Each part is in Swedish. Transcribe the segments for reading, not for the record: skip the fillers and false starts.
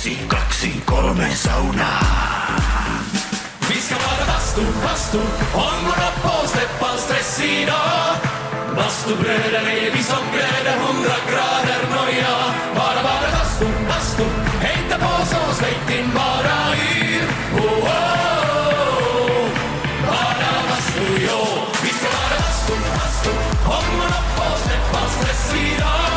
1, 2, 3 saunaa. Viska bara bastu, on mun uppåt, släpp all stress idag. Bastubröder är vi som glöder, 100 grader noja. Bara bastu, hejta på så släpp din bara yr. Oh, oh, oh. Bara bastu, jo. Vi ska bara bastu, om mun uppåt, släpp all stress idag.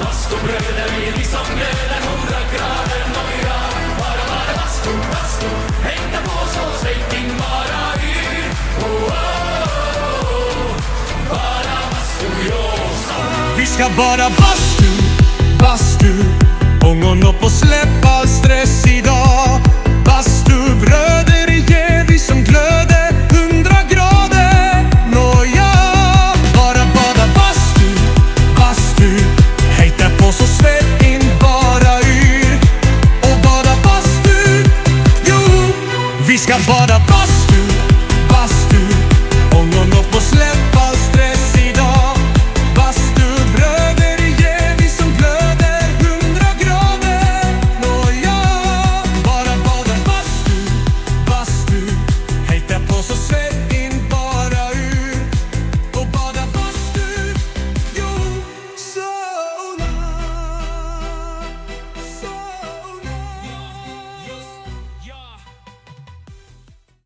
Bastubröder är vi som glöder, 100 grader noja. Bara bastu, hejta på så släpp din bara yr. Oh, oh, oh. Bara bastu, jo. Vi ska bara bastu, ångon upp och släppa stress idag. Bastubröder är vi som glöder, 100 grader noja. Bara bada bastu, hejta på så svett in bara yr. Och bada bastu, jo. Vi ska bara bastu.